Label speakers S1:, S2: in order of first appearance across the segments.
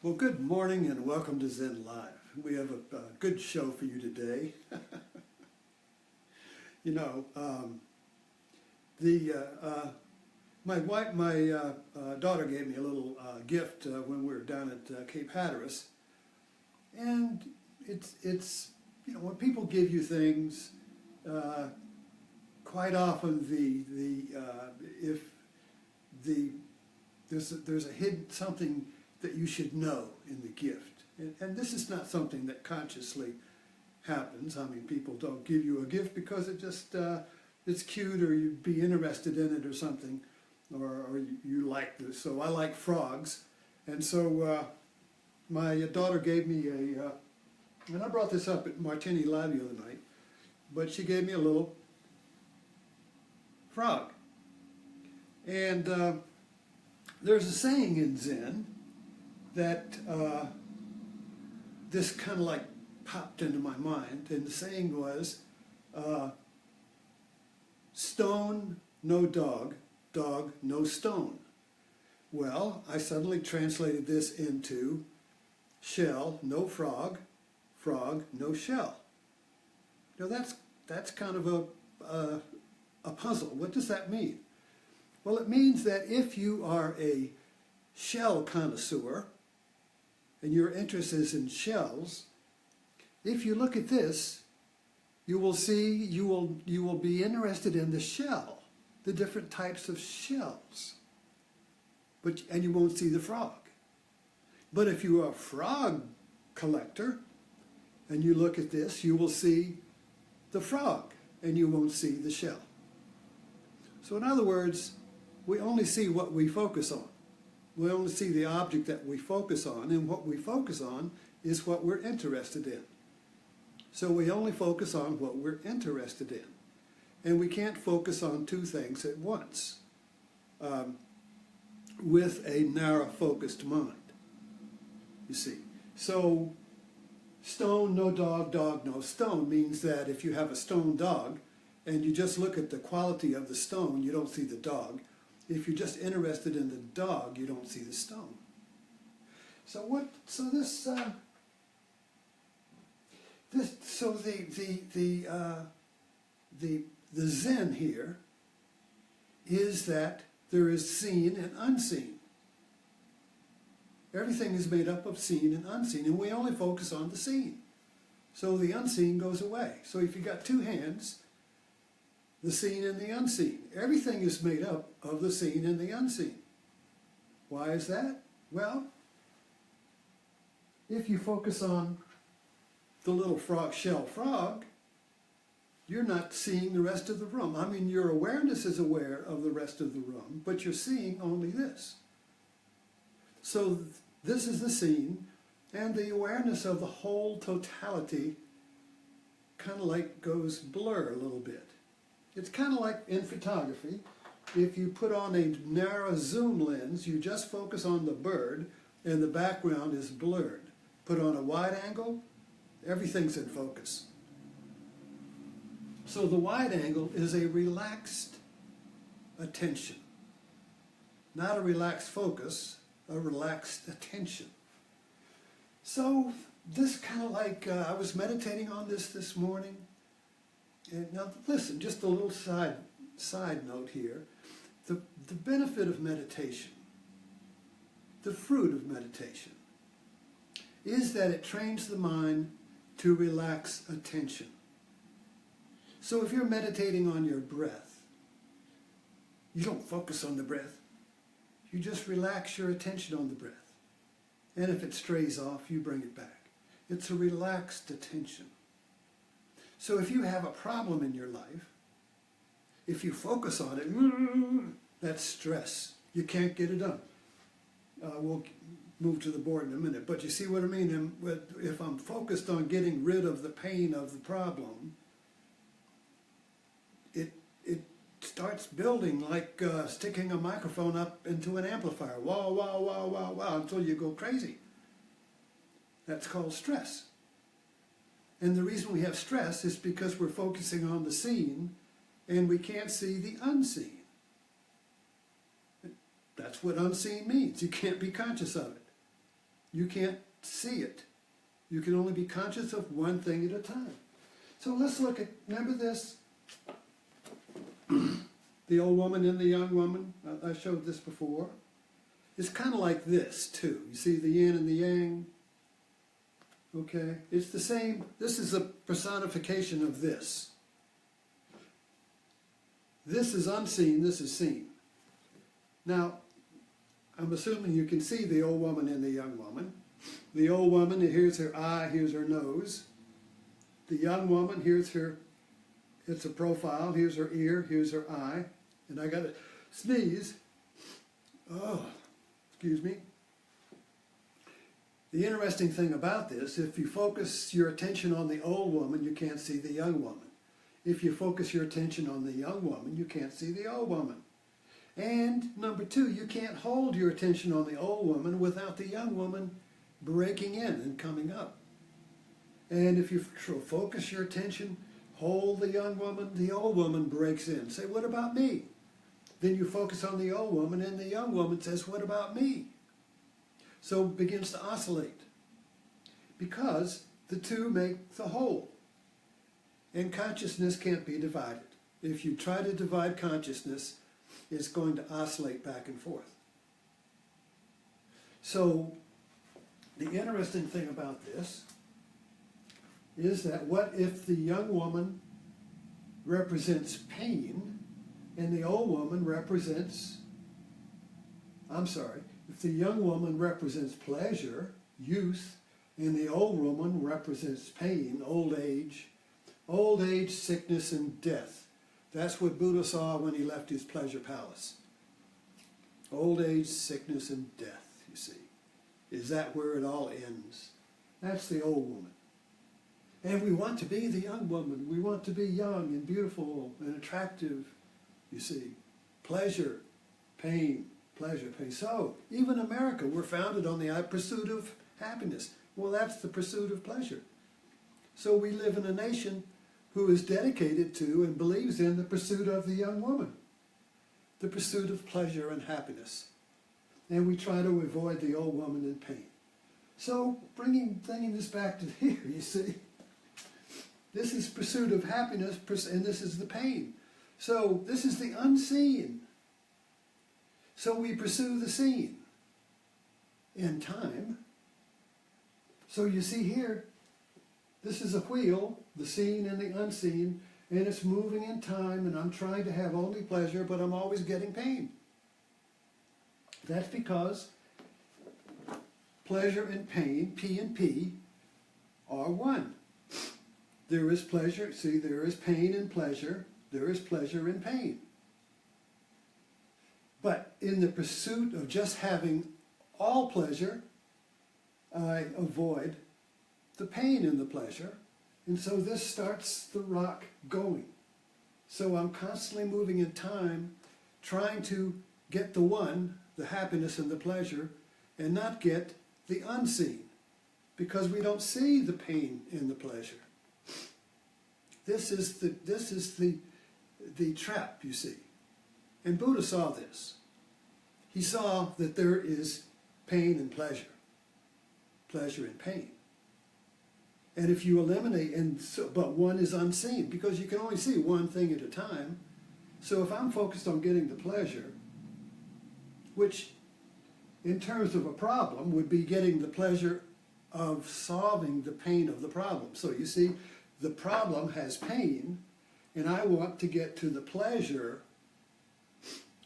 S1: Well, good morning and welcome to Zen Live. We have a good show for you today. You know, my daughter gave me a little gift when we were down at Cape Hatteras, and it's when people give you things, quite often there's a hidden something that you should know in the gift. And this is not something that consciously happens. I mean, people don't give you a gift because it just, it's cute or you'd be interested in it or something, or you like this. So I like frogs. And so my daughter gave me and I brought this up at Martini Live the other night, but she gave me a little frog. And there's a saying in Zen that this kind of like popped into my mind, and the saying was, stone, no dog, dog, no stone. Well, I suddenly translated this into shell, no frog, frog, no shell. Now that's kind of a puzzle. What does that mean? Well, it means that if you are a shell connoisseur, and your interest is in shells, if you look at this, you will see, you will be interested in the shell, the different types of shells, and you won't see the frog. But if you are a frog collector, and you look at this, you will see the frog, and you won't see the shell. So in other words, we only see what we focus on. We only see the object that we focus on, and what we focus on is what we're interested in. So we only focus on what we're interested in. And we can't focus on two things at once with a narrow focused mind, you see. So stone, no dog, dog, no stone means that if you have a stone dog and you just look at the quality of the stone, you don't see the dog. If you're just interested in the dog, you don't see the stone. So the Zen here is that there is seen and unseen. Everything is made up of seen and unseen, and we only focus on the seen. So the unseen goes away. So if you've got two hands, the seen and the unseen. Everything is made up of the seen and the unseen. Why is that? Well, if you focus on the little frog, shell frog, you're not seeing the rest of the room. I mean, your awareness is aware of the rest of the room, but you're seeing only this. So this is the scene, and the awareness of the whole totality kind of like goes blur a little bit. It's kind of like in photography. If you put on a narrow zoom lens, you just focus on the bird and the background is blurred. Put on a wide angle, everything's in focus. So the wide angle is a relaxed attention. Not a relaxed focus, a relaxed attention. So this kind of like, I was meditating on this morning. And now listen, just a little side note here. The benefit of meditation, the fruit of meditation, is that it trains the mind to relax attention. So if you're meditating on your breath, you don't focus on the breath. You just relax your attention on the breath. And if it strays off, you bring it back. It's a relaxed attention. So if you have a problem in your life, if you focus on it, that's stress. You can't get it done. We'll move to the board in a minute, but you see what I mean? If I'm focused on getting rid of the pain of the problem, it starts building like sticking a microphone up into an amplifier. Wow, wow, wow, wow, wow, until you go crazy. That's called stress. And the reason we have stress is because we're focusing on the seen and we can't see the unseen. That's what unseen means. You can't be conscious of it. You can't see it. You can only be conscious of one thing at a time. So let's look at, remember this? The old woman and the young woman. I showed this before. It's kind of like this too. You see the yin and the yang? Okay, it's the same. This is a personification of this. This is unseen, this is seen. Now, I'm assuming you can see the old woman and the young woman. The old woman, here's her eye, here's her nose. The young woman, here's her, it's a profile, here's her ear, here's her eye. And I got to sneeze. Oh, excuse me. The interesting thing about this, if you focus your attention on the old woman, you can't see the young woman. If you focus your attention on the young woman, you can't see the old woman. And number two, you can't hold your attention on the old woman without the young woman breaking in and coming up. And if you focus your attention, hold the young woman, the old woman breaks in. Say, what about me? Then you focus on the old woman and the young woman says, what about me? So it begins to oscillate because the two make the whole. And consciousness can't be divided. If you try to divide consciousness, it's going to oscillate back and forth. So the interesting thing about this is that what if the young woman represents pain and the old woman represents, if the young woman represents pleasure, youth, and the old woman represents pain, old age, sickness, and death. That's what Buddha saw when he left his pleasure palace. Old age, sickness, and death, you see. Is that where it all ends? That's the old woman. And we want to be the young woman. We want to be young and beautiful and attractive, you see. Pleasure, pain, pleasure, pain. So, even America, we're founded on the pursuit of happiness. Well, that's the pursuit of pleasure. So we live in a nation who is dedicated to and believes in the pursuit of the young woman, the pursuit of pleasure and happiness. And we try to avoid the old woman in pain. So bringing this back to here, you see, this is pursuit of happiness and this is the pain. So this is the unseen. So we pursue the seen in time. So you see here, this is a wheel, the seen and the unseen, and it's moving in time, and I'm trying to have only pleasure, but I'm always getting pain. That's because pleasure and pain, P and P, are one. There is pleasure, see, there is pain and pleasure, there is pleasure and pain. But in the pursuit of just having all pleasure, I avoid the pain in the pleasure, and so this starts the rock going. So I'm constantly moving in time, trying to get the one, the happiness and the pleasure, and not get the unseen, because we don't see the pain in the pleasure. This is the trap, you see. And Buddha saw this. He saw that there is pain and pleasure, pleasure and pain. And if you eliminate, but one is unseen, because you can only see one thing at a time. So if I'm focused on getting the pleasure, which in terms of a problem would be getting the pleasure of solving the pain of the problem. So you see, the problem has pain, and I want to get to the pleasure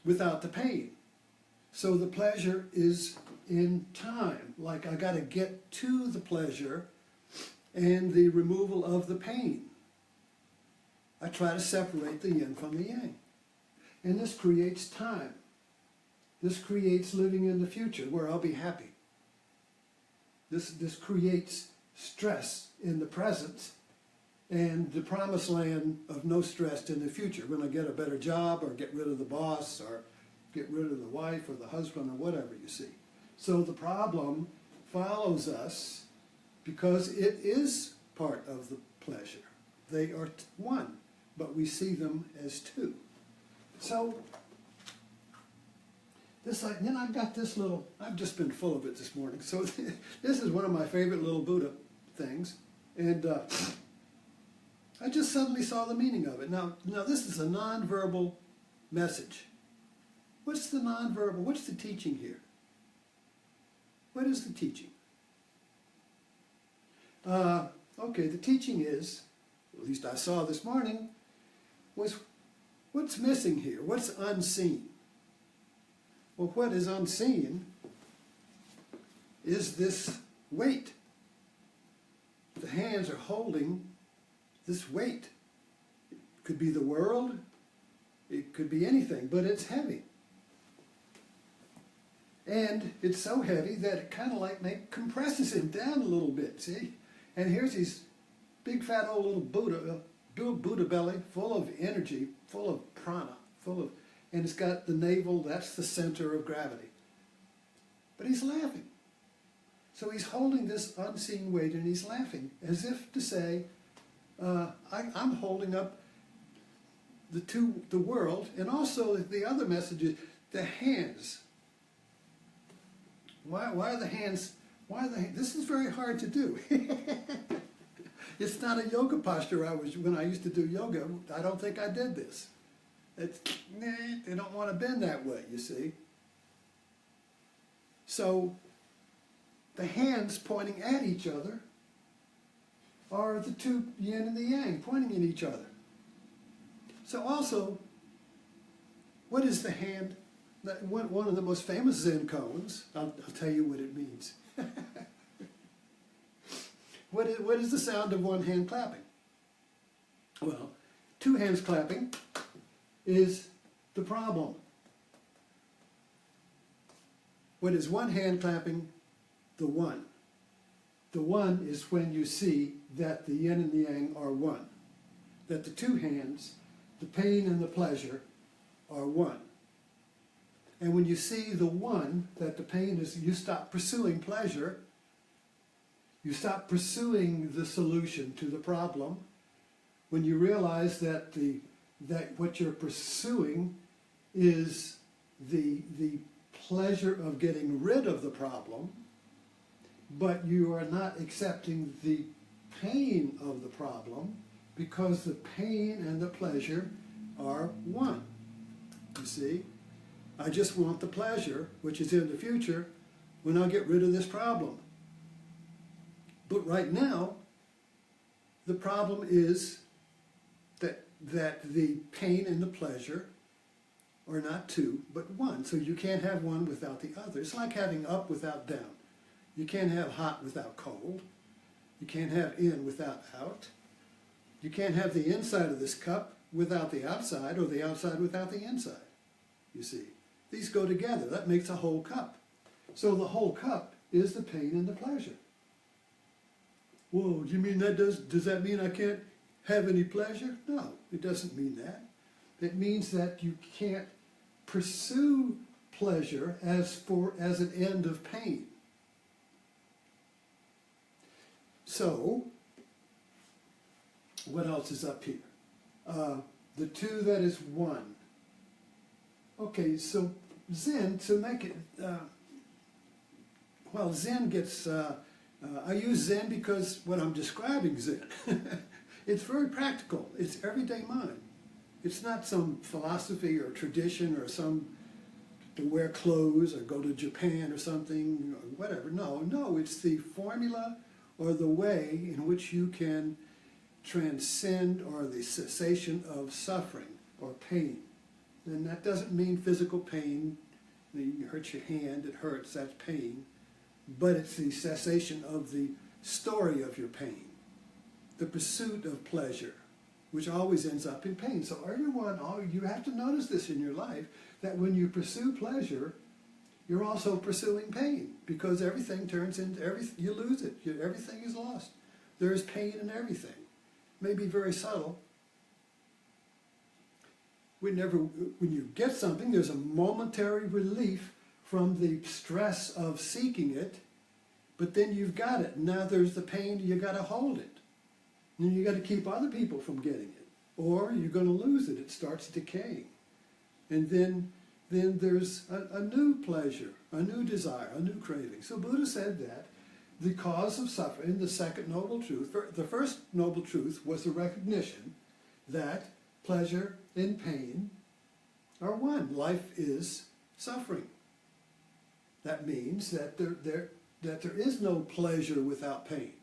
S1: without the pain. So the pleasure is in time, like I got to get to the pleasure and the removal of the pain. I try to separate the yin from the yang. And this creates time. This creates living in the future where I'll be happy. This creates stress in the present and the promised land of no stress in the future, when I get a better job or get rid of the boss or get rid of the wife or the husband or whatever, you see. So the problem follows us because it is part of the pleasure. They are one, but we see them as two. So then I got this little, I've just been full of it this morning. So this is one of my favorite little Buddha things. And I just suddenly saw the meaning of it. Now this is a nonverbal message. What's the nonverbal? What's the teaching here? What is the teaching? Okay, the teaching is, at least I saw this morning, was what's missing here? What's unseen? Well, what is unseen is this weight. The hands are holding this weight. It could be the world, it could be anything, but it's heavy. And it's so heavy that it kind of like compresses him down a little bit, see? And here's these big fat old little Buddha belly, full of energy, full of prana, and it's got the navel, that's the center of gravity. But he's laughing. So he's holding this unseen weight and he's laughing, as if to say, I'm holding up the world, and also the other message is the hands. Why are the hands? This is very hard to do. It's not a yoga posture when I used to do yoga. I don't think I did this. They don't want to bend that way, you see. So the hands pointing at each other are the two yin and the yang pointing at each other. So also, what is the hand? One of the most famous Zen koans, I'll tell you what it means. What is the sound of one hand clapping? Well, two hands clapping is the problem. What is one hand clapping? The one. The one is when you see that the yin and the yang are one. That the two hands, the pain and the pleasure, are one. And when you see the one, that the pain is, you stop pursuing pleasure, you stop pursuing the solution to the problem. When you realize that what you're pursuing is the pleasure of getting rid of the problem, but you are not accepting the pain of the problem because the pain and the pleasure are one. You see? I just want the pleasure, which is in the future, when I get rid of this problem. But right now, the problem is that the pain and the pleasure are not two, but one. So you can't have one without the other. It's like having up without down. You can't have hot without cold. You can't have in without out. You can't have the inside of this cup without the outside, or the outside without the inside. You see, these go together. That makes a whole cup. So the whole cup is the pain and the pleasure. Whoa, you mean does that mean I can't have any pleasure? No, it doesn't mean that. It means that you can't pursue pleasure as an end of pain. So, what else is up here? The two that is one. Okay, so Zen, to make it, well, Zen gets, I use Zen because when I'm describing Zen, it's very practical. It's everyday mind. It's not some philosophy or tradition or some to wear clothes or go to Japan or something, or whatever. No, it's the formula or the way in which you can transcend or the cessation of suffering or pain. And that doesn't mean physical pain. You hurt your hand, it hurts, that's pain. But it's the cessation of the story of your pain, the pursuit of pleasure, which always ends up in pain. So you have to notice this in your life, that when you pursue pleasure, you're also pursuing pain, because everything turns into you lose it. Everything is lost. There is pain in everything. Maybe very subtle. When you get something, there's a momentary relief from the stress of seeking it, but then you've got it. Now there's the pain, you got to hold it. And you got to keep other people from getting it, or you're going to lose it. It starts decaying. And then then there's a new pleasure, a new desire, a new craving. So Buddha said that the cause of suffering, the second noble truth, the first noble truth was the recognition that pleasure and pain are one. Life is suffering. That means that there is no pleasure without pain.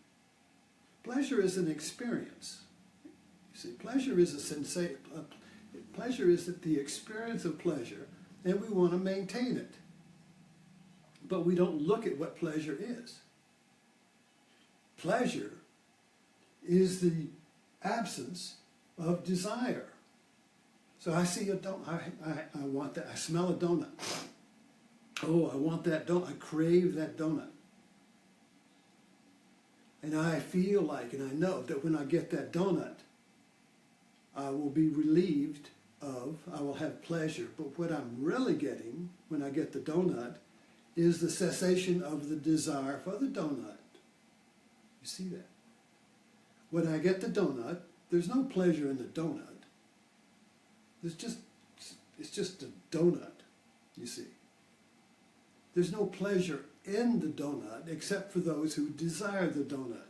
S1: Pleasure is an experience. You see, pleasure is a sensation. Pleasure is the experience of pleasure, and we want to maintain it. But we don't look at what pleasure is. Pleasure is the absence of desire. So I see a donut, I want that, I smell a donut. Oh, I want that donut, I crave that donut. And I feel like, and I know that when I get that donut, I will be relieved of, I will have pleasure. But what I'm really getting when I get the donut is the cessation of the desire for the donut. You see that? When I get the donut, there's no pleasure in the donut. It's just a donut, you see. There's no pleasure in the donut except for those who desire the donut.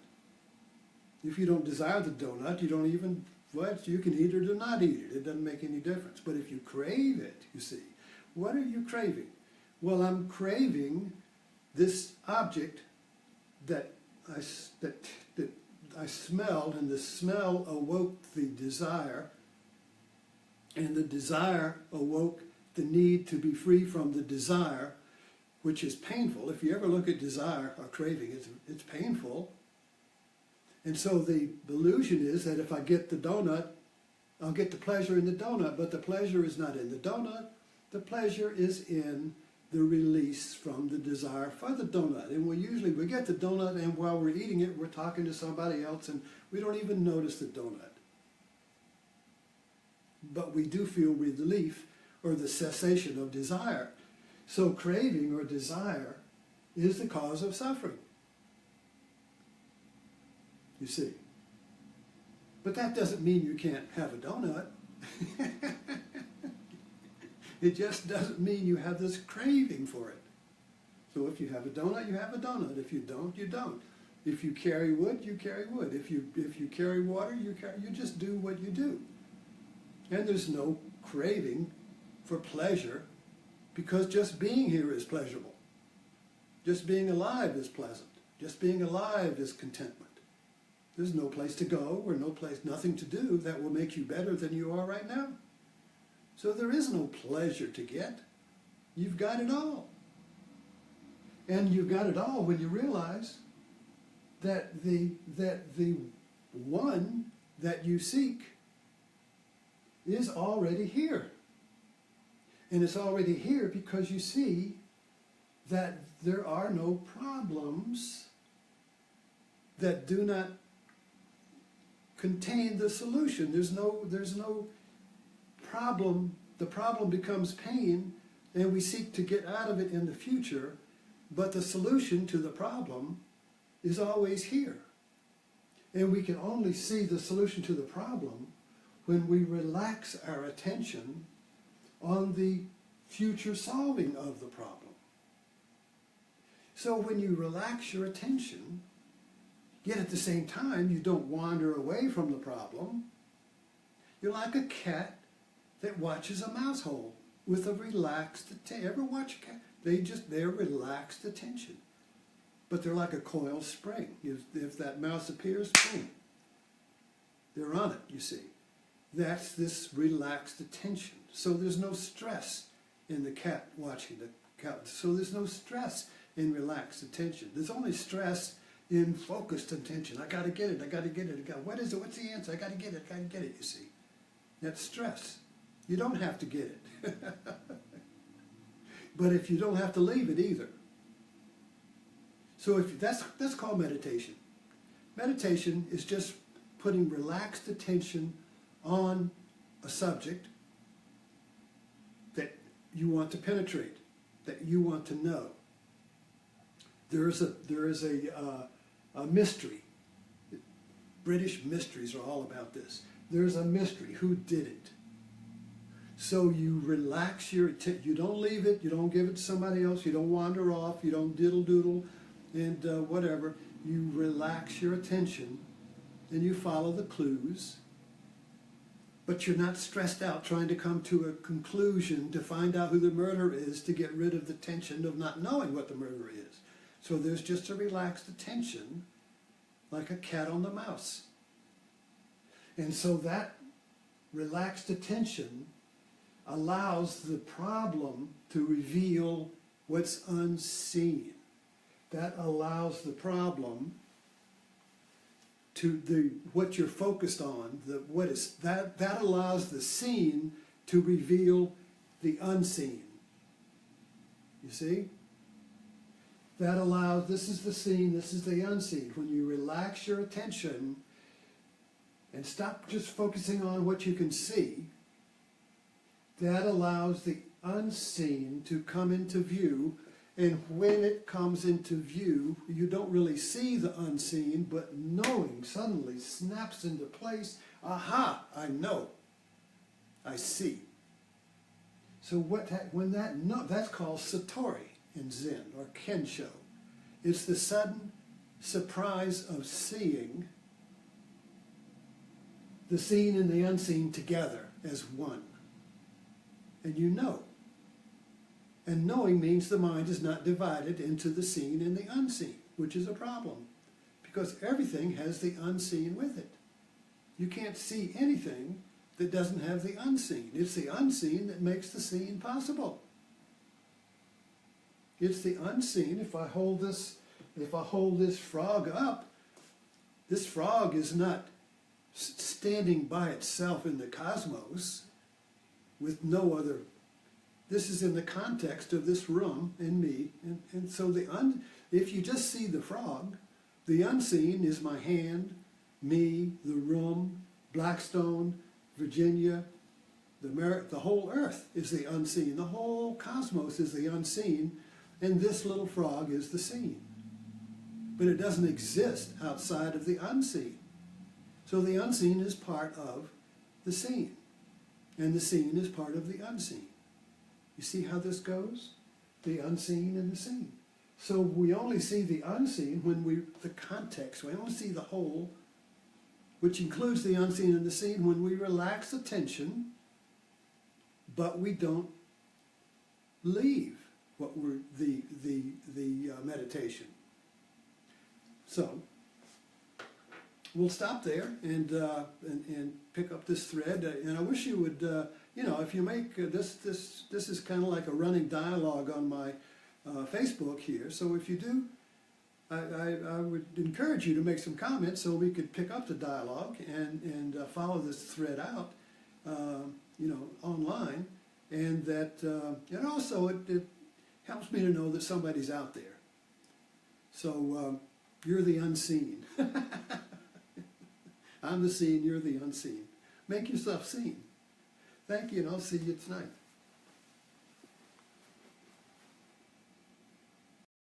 S1: If you don't desire the donut, you don't even, you can eat it or not eat it. It doesn't make any difference. But if you crave it, you see, what are you craving? Well, I'm craving this object that I smelled, and the smell awoke the desire, and the desire awoke the need to be free from the desire, which is painful. If you ever look at desire or craving, it's painful. And so the illusion is that if I get the donut, I'll get the pleasure in the donut, but the pleasure is not in the donut. The pleasure is in the release from the desire for the donut. And we get the donut, and while we're eating it, we're talking to somebody else, and we don't even notice the donut. But we do feel relief, or the cessation of desire. So craving or desire is the cause of suffering. You see. But that doesn't mean you can't have a donut. It just doesn't mean you have this craving for it. So if you have a donut, you have a donut. If you don't, you don't. If you carry wood, you carry wood. If you carry water, you just do what you do. And there's no craving for pleasure, because just being here is pleasurable. Just being alive is pleasant. Just being alive is contentment. There's no place to go or nothing to do that will make you better than you are right now. So there is no pleasure to get. You've got it all. And you've got it all when you realize that the one that you seek is already here. And it's already here because you see that there are no problems that do not contain the solution. There's no problem. The problem becomes pain, and we seek to get out of it in the future, but the solution to the problem is always here. And we can only see the solution to the problem when we relax our attention on the future solving of the problem. So when you relax your attention, yet at the same time you don't wander away from the problem, you're like a cat that watches a mouse hole with a relaxed attention. Ever watch a cat? They're relaxed attention. But they're like a coiled spring. If that mouse appears, boom, they're on it, you see. That's this relaxed attention. So there's no stress in the cat watching the cat. So there's no stress in relaxed attention. There's only stress in focused attention. I got to get it. I got to get it. What is it? What's the answer? I got to get it. I got to get it. You see, that's stress. You don't have to get it, but if you don't have to leave it either. So if that's called meditation. Meditation is just putting relaxed attention on a subject that you want to penetrate, that you want to know. There is a mystery. British mysteries are all about this. There's a mystery. Who did it? So you relax you don't leave it, you don't give it to somebody else, you don't wander off, you don't diddle doodle and whatever. You relax your attention and you follow the clues, but you're not stressed out trying to come to a conclusion to find out who the murderer is to get rid of the tension of not knowing what the murderer is. So there's just a relaxed attention like a cat on the mouse. And so that relaxed attention allows the problem to reveal what's unseen. That allows the problem to what you're focused on, that allows the scene to reveal the unseen. You see? That allows, this is the scene, this is the unseen. When you relax your attention and stop just focusing on what you can see, that allows the unseen to come into view. And when it comes into view, you don't really see the unseen, but knowing suddenly snaps into place. Aha, I know. I see. So that's called satori in Zen, or kensho. It's the sudden surprise of seeing the seen and the unseen together as one. And you know. And knowing means the mind is not divided into the seen and the unseen, which is a problem, because everything has the unseen with it. You can't see anything that doesn't have the unseen. It's the unseen that makes the seen possible. It's the unseen. If I hold this frog up, this frog is not standing by itself in the cosmos with no other. This is in the context of this room and me, and so if you just see the frog, the unseen is my hand, me, the room, Blackstone, Virginia, the whole earth is the unseen. The whole cosmos is the unseen, and this little frog is the seen. But it doesn't exist outside of the unseen. So the unseen is part of the seen, and the seen is part of the unseen. You see how this goes? The unseen and the seen. So we only see the unseen when the context, we only see the whole, which includes the unseen and the seen, when we relax attention, but we don't leave what we're, the meditation. So we'll stop there and pick up this thread. And I wish you would, if you make this is kind of like a running dialogue on my Facebook here. So if you do, I would encourage you to make some comments so we could pick up the dialogue and follow this thread out, online, and that and also it helps me to know that somebody's out there. So you're the unseen. I'm the seen, you're the unseen. Make yourself seen. Thank you, and I'll see you tonight.